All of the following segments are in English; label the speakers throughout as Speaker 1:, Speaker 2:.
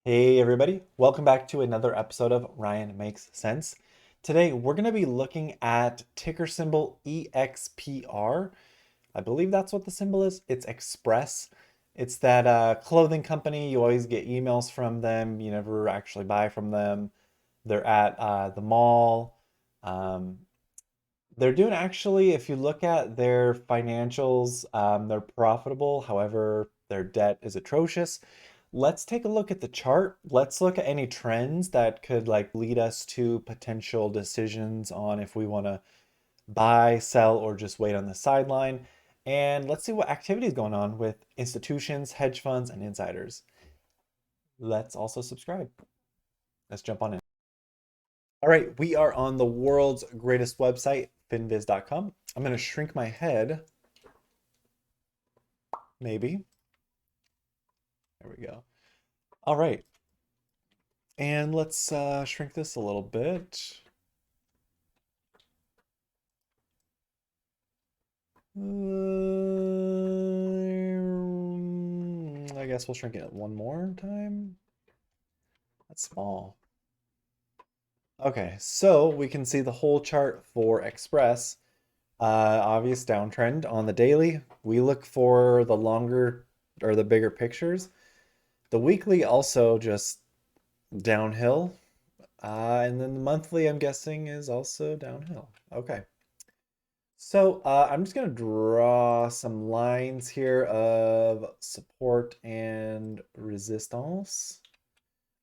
Speaker 1: Hey everybody, welcome back to another episode of Ryan Makes Sense. Today we're going to be looking at ticker symbol EXPR. I believe that's what the symbol is. It's Express. It's that clothing company. You always get emails from them. You never actually buy from them. They're at the mall. Um, they're doing actually, if you look at their financials, they're profitable. However, their debt is atrocious. Let's take a look at the chart. Let's look at any trends that could lead us to potential decisions on if we want to buy, sell, or just wait on the sideline. And let's see what activity is going on with institutions, hedge funds, and insiders. Let's also subscribe. Let's jump on in. All right, we are on the world's greatest website, finviz.com. I'm going to shrink my head, maybe. There we go. All right, and let's shrink this a little bit. I guess we'll shrink it one more time. That's small. Okay, so we can see the whole chart for Express. Obvious downtrend on the daily. We look for the longer or the bigger pictures. The weekly also just downhill. And then the monthly, I'm guessing, is also downhill. Okay. So I'm just going to draw some lines here of support and resistance,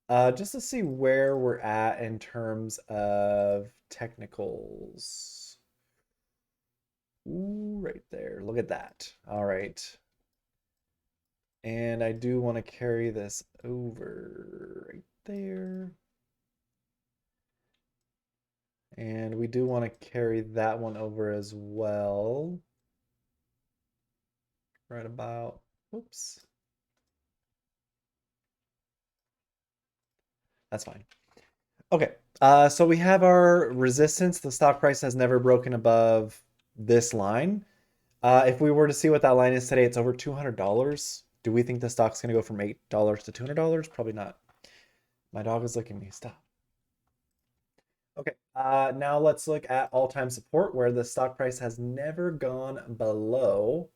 Speaker 1: just to see where we're at in terms of technicals. Ooh, right there. Look at that. All right. And I do want to carry this over right there. And we do want to carry that one over as well. Right about, whoops. That's fine. Okay, so we have our resistance. The stock price has never broken above this line. If we were to see what that line is today, it's over $200. Do we think the stock's going to go from $8 to $200? Probably not. My dog is licking me. Stop. Okay, now let's look at all-time support where the stock price has never gone below.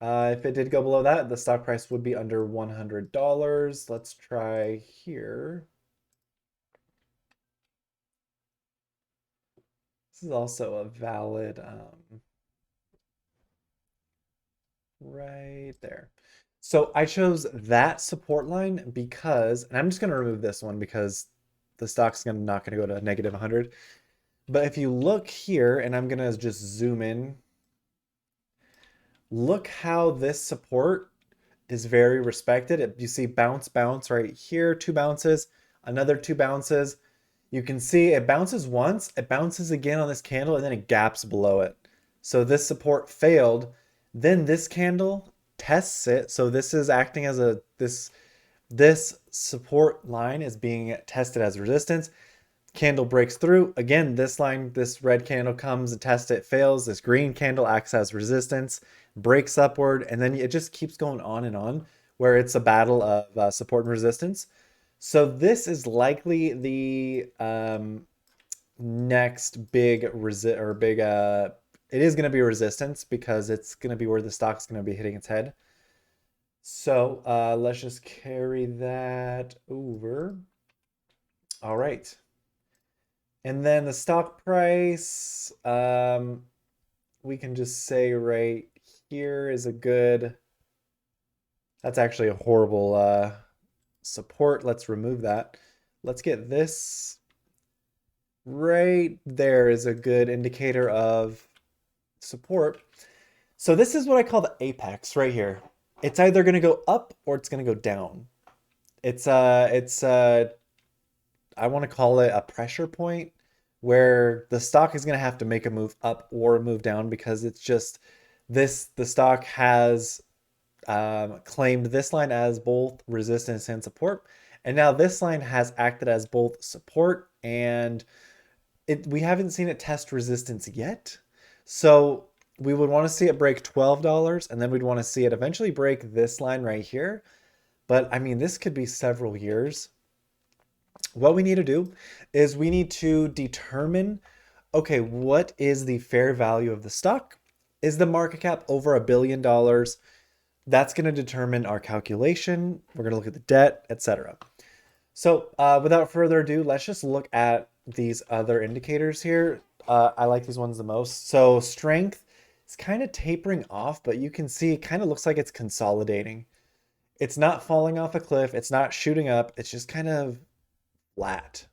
Speaker 1: If it did go below that, the stock price would be under $100. Let's try here. This is also a valid, right there. So I chose that support line because, and I'm just going to remove this one because the stock's not going to go to negative 100. But if you look here, and I'm going to just zoom in, look how this support is very respected. You see bounce, bounce right here, two bounces, another two bounces. You can see it bounces once, it bounces again on this candle, and then it gaps below it. So this support failed. Then this candle tests it. So this is acting as this support line is being tested as resistance. Candle breaks through. Again, this line, this red candle comes and tests it, fails. This green candle acts as resistance, breaks upward, and then it just keeps going on and on where it's a battle of support and resistance. So this is likely the next big it is going to be resistance because it's going to be where the stock's going to be hitting its head. So let's just carry that over. All right. And then the stock price, we can just say right here is a good, that's actually a horrible support. Let's remove that. Let's get this right there is a good indicator of support. So this is what I call the apex right here. It's either going to go up or it's going to go down. I want to call it a pressure point where the stock is going to have to make a move up or a move down because it's just the stock has claimed this line as both resistance and support. And now this line has acted as both support and we haven't seen it test resistance yet. So we would want to see it break $12 and then we'd want to see it eventually break this line right here. But I mean, this could be several years. What we need to do is we need to determine, okay, what is the fair value of the stock? Is the market cap over $1 billion? That's going to determine our calculation. We're going to look at the debt, etc. So without further ado, let's just look at these other indicators here. I like these ones the most. So strength is kind of tapering off, but you can see it kind of looks like it's consolidating. It's not falling off a cliff. It's not shooting up. It's just kind of flat.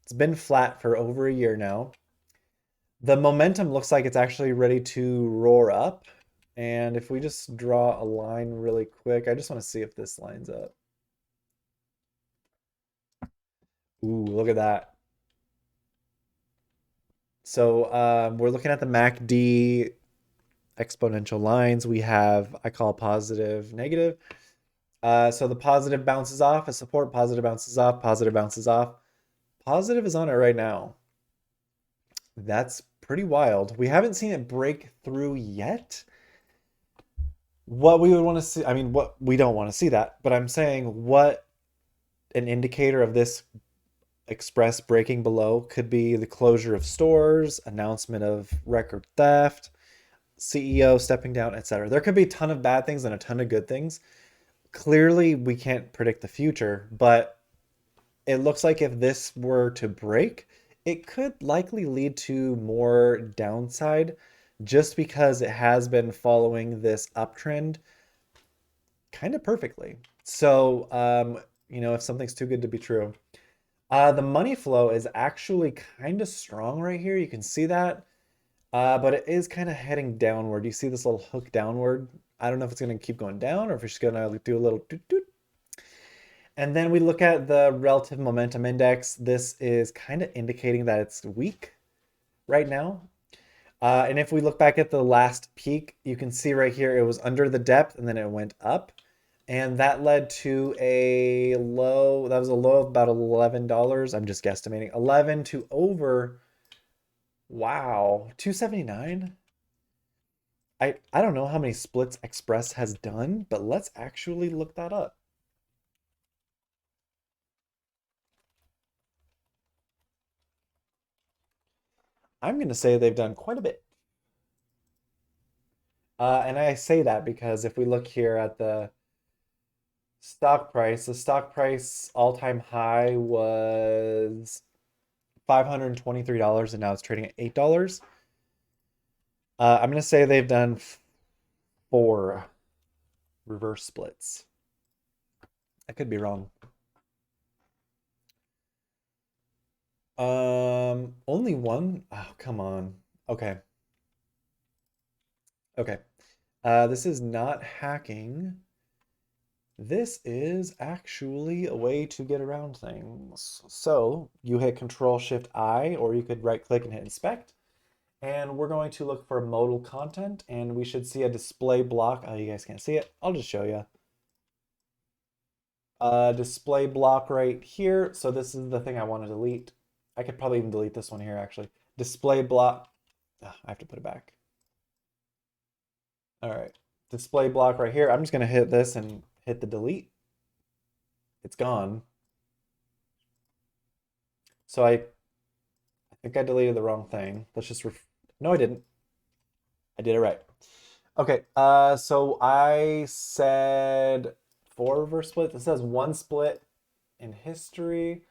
Speaker 1: It's been flat for over a year now. The momentum looks like it's actually ready to roar up. And if we just draw a line really quick, I just want to see if this lines up. Ooh, look at that. So we're looking at the MACD exponential lines. We have, I call positive, negative. So the positive bounces off a support, positive bounces off, positive bounces off. Positive is on it right now. That's pretty wild. We haven't seen it break through yet. What we would want to see, I mean, what we don't want to see that, but I'm saying what an indicator of this express breaking below could be the closure of stores, announcement of record theft, CEO stepping down, etc. There could be a ton of bad things and a ton of good things. Clearly, we can't predict the future, but it looks like if this were to break, it could likely lead to more downside just because it has been following this uptrend kind of perfectly. So, if something's too good to be true. The money flow is actually kind of strong right here. You can see that. But it is kind of heading downward. You see this little hook downward? I don't know if it's going to keep going down or if it's just going to do a little doot doot. And then we look at the relative momentum index. This is kind of indicating that it's weak right now. And if we look back at the last peak, you can see right here it was under the depth and then it went up. And that led to a low, that was a low of about $11. I'm just guesstimating. 11 to over, wow, 279. I don't know how many splits Express has done, but let's actually look that up. I'm going to say they've done quite a bit. And I say that because if we look here at the stock price all-time high was $523 and now it's trading at $8. I'm going to say they've done 4 reverse splits. I could be wrong. Only one? Oh, come on. Okay. Okay. This is not hacking. This is actually a way to get around things. So you hit Control Shift I, or you could right click and hit inspect. And we're going to look for modal content, and we should see a display block. Oh, you guys can't see it. I'll just show you. Display block right here. So this is the thing I want to delete. I could probably even delete this one here, actually. Display block. I have to put it back. All right. Display block right here. I'm just going to hit this and hit the delete. It's gone. So I think I deleted the wrong thing. Let's just no, I didn't. I did it right. Okay, so I said 4 reverse splits. It says 1 split in history.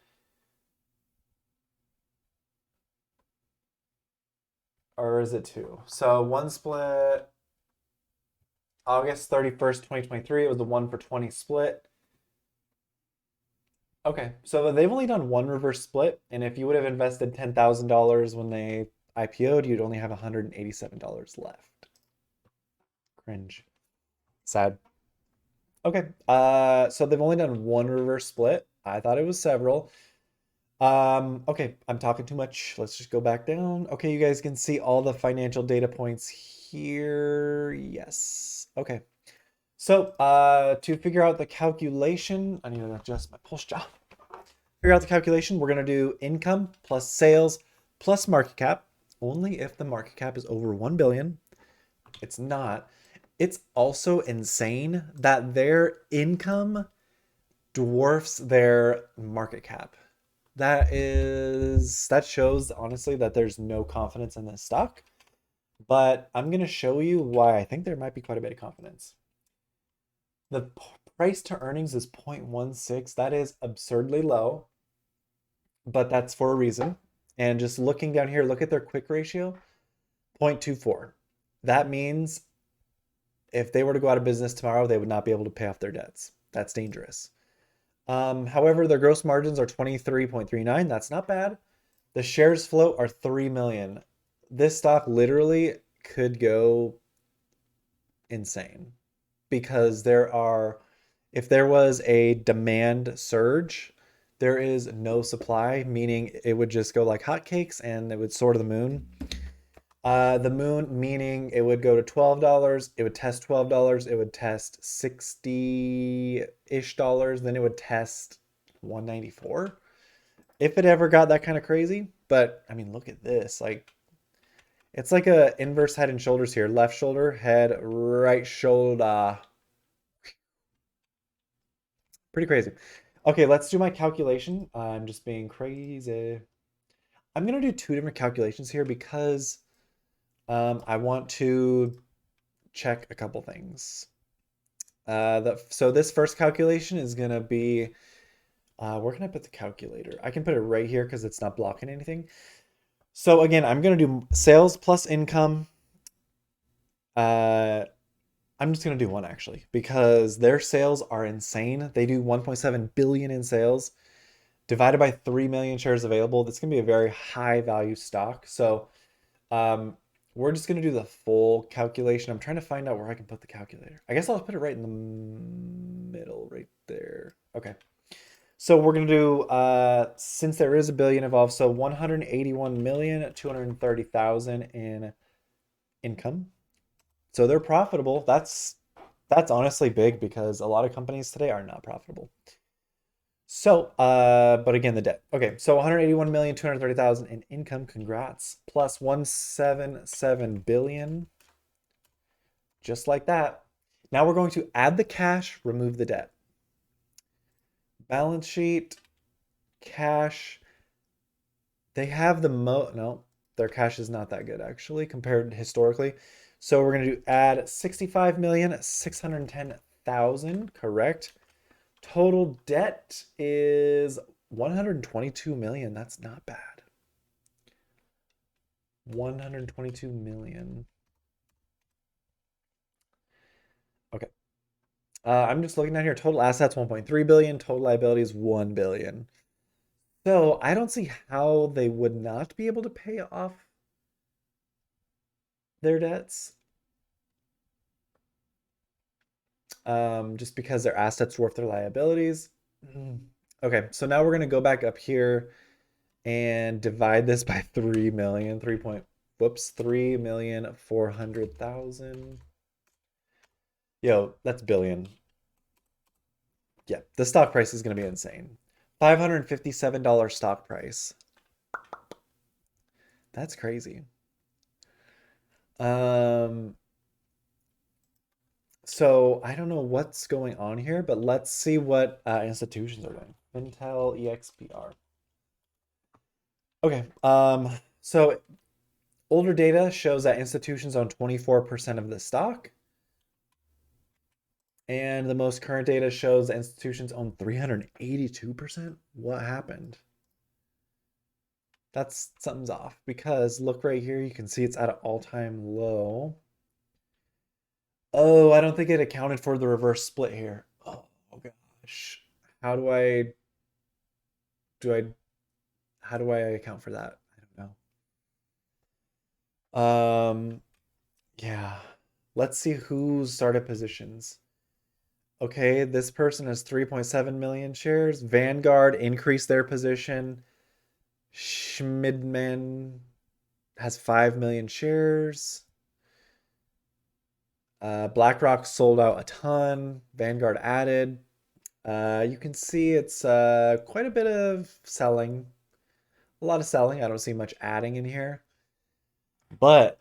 Speaker 1: Or is it 2? So 1 split August 31st, 2023. It was the 1 for 20 split. Okay, so they've only done 1 reverse split, and if you would have invested $10,000 when they IPO'd, you'd only have $187 left. Cringe. Sad. Okay, so they've only done 1 reverse split. I thought it was several. Okay, I'm talking too much. Let's just go back down. Okay, you guys can see all the financial data points here. Yes. Okay. So, to figure out the calculation, I need to adjust my pulse job. Figure out the calculation, we're going to do income plus sales plus market cap, only if the market cap is over 1 billion. It's not. It's also insane that their income dwarfs their market cap. That shows honestly that there's no confidence in this stock, but I'm going to show you why I think there might be quite a bit of confidence. The price to earnings is 0.16. That is absurdly low, but that's for a reason. And just looking down here, look at their quick ratio, 0.24. That means if they were to go out of business tomorrow, they would not be able to pay off their debts. That's dangerous. However, their gross margins are 23.39. That's not bad. The shares float are 3 million. This stock literally could go insane because if there was a demand surge, there is no supply, meaning it would just go like hotcakes and it would soar to the moon. The moon, meaning it would go to $12, it would test $12, it would test 60-ish dollars, then it would test 194 if it ever got that kind of crazy. But I mean, look at this. Like it's like a inverse head and shoulders here. Left shoulder, head, right shoulder. Pretty crazy. Okay, let's do my calculation. I'm just being crazy. I'm gonna do two different calculations here because I want to check a couple things. So this first calculation is gonna be, where can I put the calculator? I can put it right here because it's not blocking anything. So again, I'm gonna do sales plus income. Uh, I'm just gonna do one actually because their sales are insane. They do 1.7 billion in sales divided by 3 million shares available. That's gonna be a very high value stock. So um, we're just gonna do the full calculation. I'm trying to find out where I can put the calculator. I guess I'll put it right in the middle, right there. Okay. So we're gonna do since there is a billion involved, so 181,230,000 in income. So they're profitable. That's honestly big because a lot of companies today are not profitable. So, but again, the debt. Okay, so 181,230,000 in income. Congrats. Plus 177 billion. Just like that. Now we're going to add the cash, remove the debt. Balance sheet, cash. They have no, their cash is not that good actually compared historically. So we're going to add 65,610,000, correct? Total debt is 122 million. That's not bad. 122 million. Okay. I'm just looking down here. Total assets 1.3 billion. Total liabilities 1 billion. So I don't see how they would not be able to pay off their debts. Just because their assets dwarf their liabilities. Okay, so now we're going to go back up here and divide this by 3 million, 3,400,000. Yo, that's billion. Yeah, the stock price is going to be insane. $557 stock price. That's crazy. Um, so I don't know what's going on here, but let's see what institutions are doing. Intel EXPR. Okay, so older data shows that institutions own 24% of the stock. And the most current data shows that institutions own 382%. What happened? That's something's off because look right here, you can see it's at an all-time low. Oh, I don't think it accounted for the reverse split here. Oh gosh. How do I do I how do I account for that? I don't know. Yeah. Let's see who started positions. Okay, this person has 3.7 million shares. Vanguard increased their position. Schmidman has 5 million shares. BlackRock sold out a ton. Vanguard added. You can see it's quite a bit of selling. A lot of selling. I don't see much adding in here. But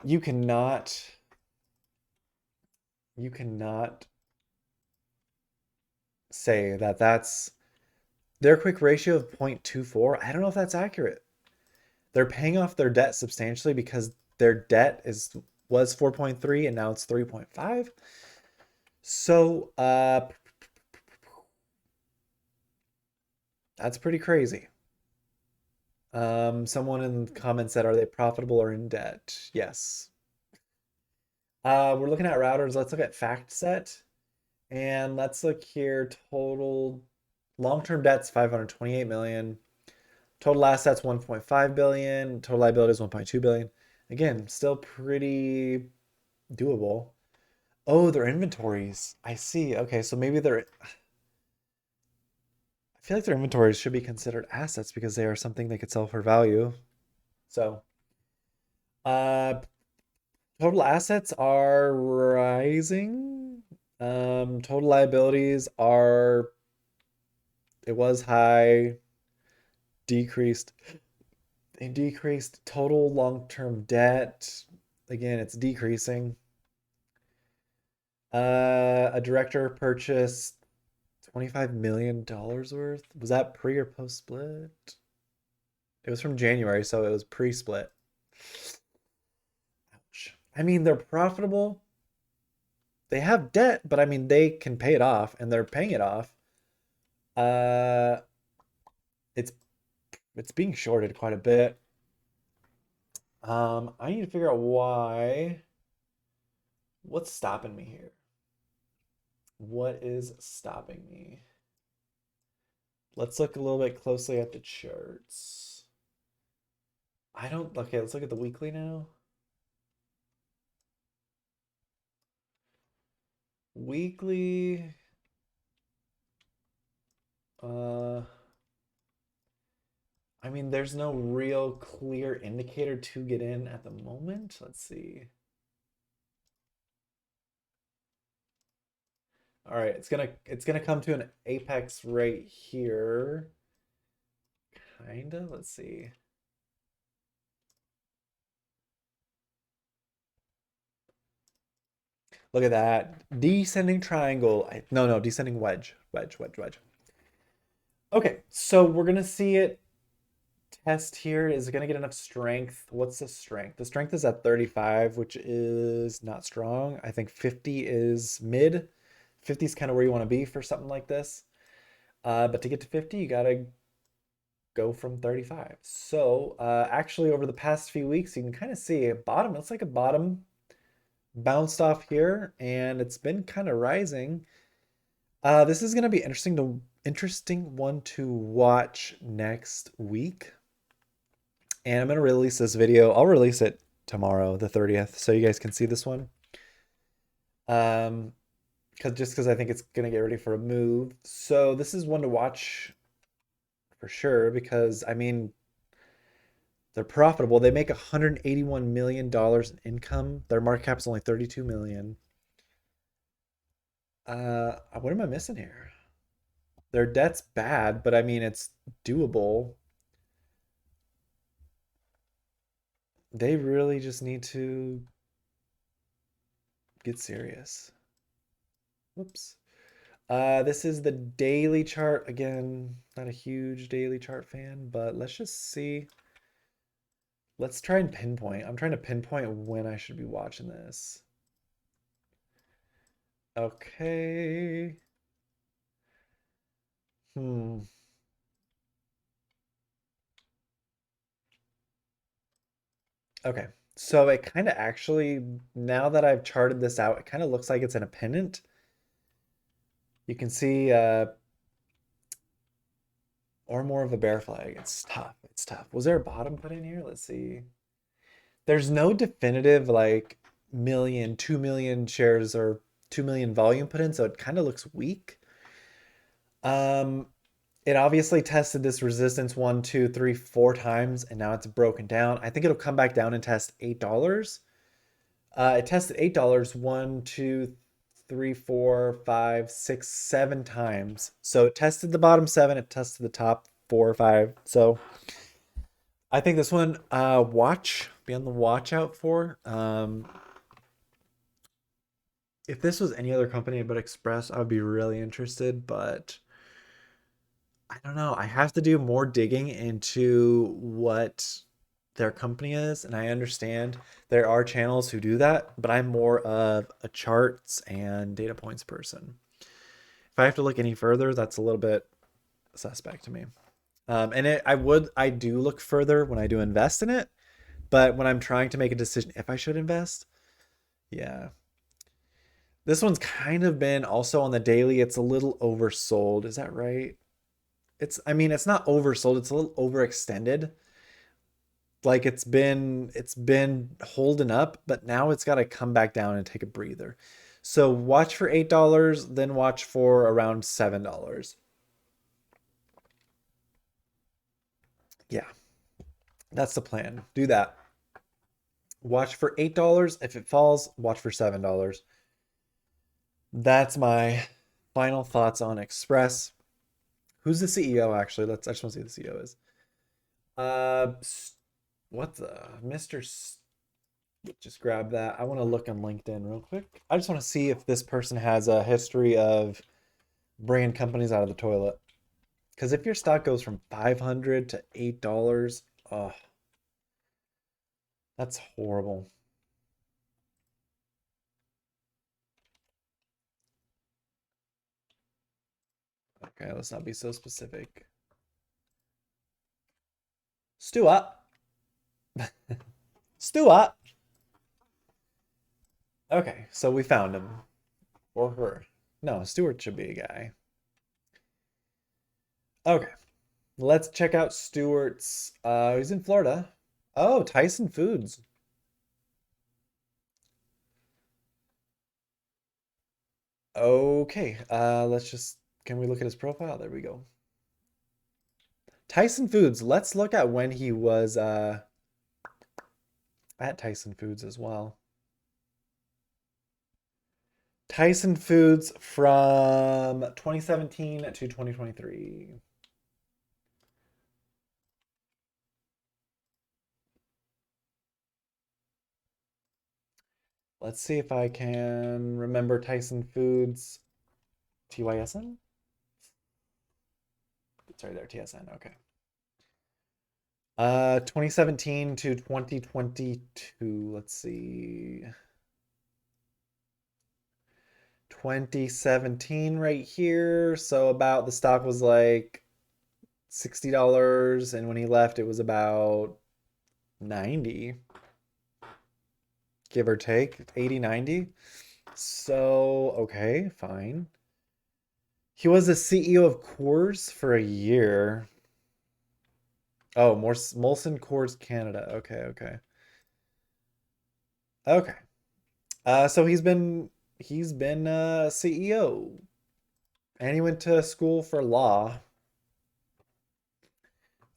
Speaker 1: you cannot say that that's their quick ratio of 0.24. I don't know if that's accurate. They're paying off their debt substantially because their debt is was 4.3 and now it's 3.5. So, that's pretty crazy. Someone in the comments said, are they profitable or in debt? Yes. We're looking at routers. Let's look at fact set. And let's look here. Total long-term debt's 528 million. Total assets 1.5 billion. Total liabilities 1.2 billion. Again, still pretty doable. Oh, their inventories. I see. Okay, so maybe they're I feel like their inventories should be considered assets because they are something they could sell for value. So, uh, total assets are rising. Total liabilities are, it was high, decreased. They decreased total long-term debt. Again, it's decreasing. A director purchased $25 million worth. Was that pre or post split? It was from January, so it was pre-split. Ouch. I mean, they're profitable. They have debt, but I mean, they can pay it off, and they're paying it off. Uh, it's it's being shorted quite a bit. I need to figure out why. What's stopping me here? What is stopping me? Let's look a little bit closely at the charts. I don't, okay, let's look at the weekly now. Weekly, uh, I mean, there's no real clear indicator to get in at the moment. Let's see. All right, it's gonna come to an apex right here. Kinda. Let's see. Look at that. Descending triangle. No, descending wedge. Wedge. Okay, so we're gonna see it test here. Is it gonna get enough strength? What's the strength? The strength is at 35, which is not strong. I think 50 is mid. 50 is kind of where you want to be for something like this. But to get to 50, you gotta go from 35. So actually over the past few weeks, you can kind of see a bottom. Looks like a bottom bounced off here and it's been kind of rising. This is going to be interesting one to watch next week. And I'm going to release this video. I'll release it tomorrow, the 30th, so you guys can see this one. Because I think it's going to get ready for a move. So this is one to watch for sure because I mean they're profitable. They make $181 million in income. Their market cap is only 32 million. What am I missing here? Their debt's bad, but I mean it's doable. They really just need to get serious. Whoops. This is the daily chart. Again, not a huge daily chart fan, but let's just see. Let's try and pinpoint. I'm trying to pinpoint when I should be watching this. Okay. Hmm. Okay. So it kind of actually, now that I've charted this out, it kind of looks like it's in a pennant. You can see, or more of a bear flag. It's tough. It's tough. Was there a bottom put in here? Let's see. There's no definitive like million, 2 million shares or 2 million volume put in, so it kind of looks weak. Um, it obviously tested this resistance one, two, three, 4 times, and now it's broken down. I think it'll come back down and test $8. It tested $8 one, two, three, 4, 5, 6, 7 times. So it tested the bottom seven, it tested the top 4 or 5. So I think this one, be on the watch out for. If this was any other company but Express, I would be really interested, but I don't know. I have to do more digging into what their company is, and I understand there are channels who do that, but I'm more of a charts and data points person. If I have to look any further, that's a little bit suspect to me. I do look further when I do invest in it, but when I'm trying to make a decision if I should invest, yeah. This one's kind of been also on the daily. It's a little oversold. Is that right? I mean, it's not oversold. It's a little overextended. Like it's been holding up, but now it's got to come back down and take a breather. So watch for $8, then watch for around $7. Yeah, that's the plan. Do that. Watch for $8. If it falls, watch for $7. That's my final thoughts on Express. Who's the CEO actually? I just want to see who the CEO is. Uh, what the Mr. Just grab that. I want to look on LinkedIn real quick. I just want to see if this person has a history of bringing companies out of the toilet. Because if your stock goes from 500 to $8, oh, that's horrible. Okay, let's not be so specific. Stuart. Stuart. Okay, so we found him. Or her. No, Stuart should be a guy. Okay, let's check out Stuart's. He's in Florida. Oh, Tyson Foods. Okay, let's just. Can we look at his profile? There we go. Tyson Foods. Let's look at when he was at Tyson Foods as well. Tyson Foods from 2017 to 2023. Let's see if I can remember Tyson Foods. TYSN? It's right there, TSN. Okay. 2017 to 2022. Let's see. 2017 right here. So about the stock was like $60 and when he left it was about 90, give or take, 80, 90. So, okay, fine. He was the CEO of Coors for a year. Oh, Molson Coors Canada. Okay, okay. Okay. So he's been CEO and he went to school for law.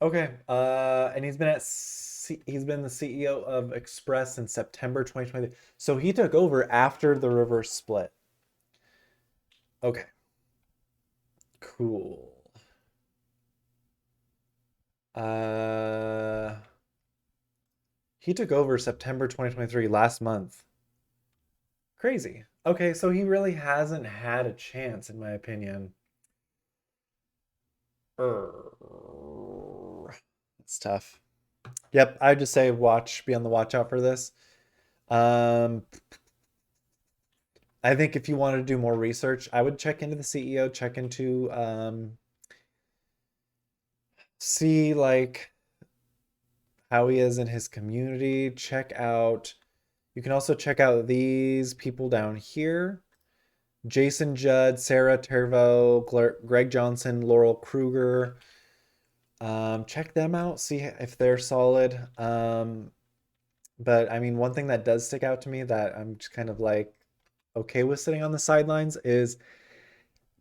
Speaker 1: Okay. And he's been the CEO of Express in September 2020. So he took over after the reverse split. Okay. Cool. Uh he took over September 2023 last month. Crazy. Okay, so he really hasn't had a chance in my opinion. Err. It's tough. Yep, I just say be on the watch out for this. Um, I think if you wanted to do more research, I would check into the CEO, check into see like how he is in his community. You can also check out these people down here. Jason Judd, Sarah Tervo, Greg Johnson, Laurel Kruger. Check them out, see if they're solid. But I mean, one thing that does stick out to me that I'm just kind of like okay with sitting on the sidelines is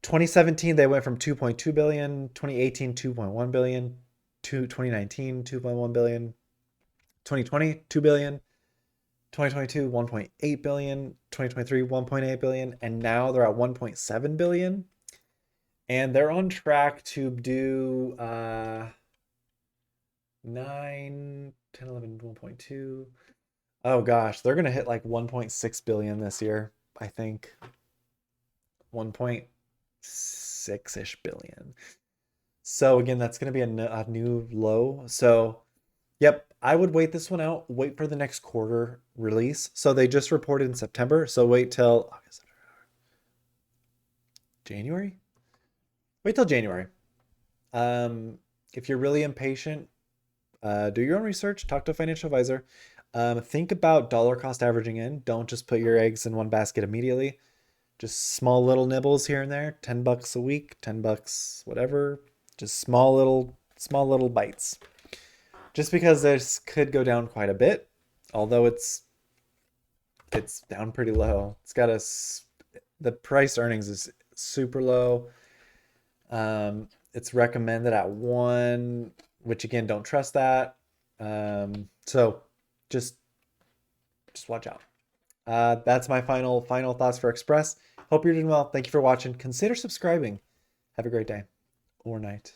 Speaker 1: 2017 they went from 2.2 billion, 2018 2.1 billion, to 2019 2.1 billion, 2020 2 billion, 2022 1.8 billion, 2023 1.8 billion, and now they're at 1.7 billion. And they're on track to do 9, 10, 11, 1.2. Oh gosh, they're gonna hit like 1.6 billion this year. I think 1.6-ish billion. So again, that's going to be a new low. So yep, I would wait this one out. Wait for the next quarter release. So they just reported in September. So wait till August, January. Wait till January. Um, if you're really impatient, do your own research. Talk to a financial advisor. Think about dollar cost averaging in. Don't just put your eggs in one basket immediately. Just small little nibbles here and there. $10 a week, $10, whatever. Just small little bites. Just because this could go down quite a bit, although it's down pretty low. It's got the price earnings is super low. It's recommended at 1, which again, don't trust that. So just watch out. That's my final thoughts for Express. Hope you're doing well. Thank you for watching. Consider subscribing. Have a great day or night.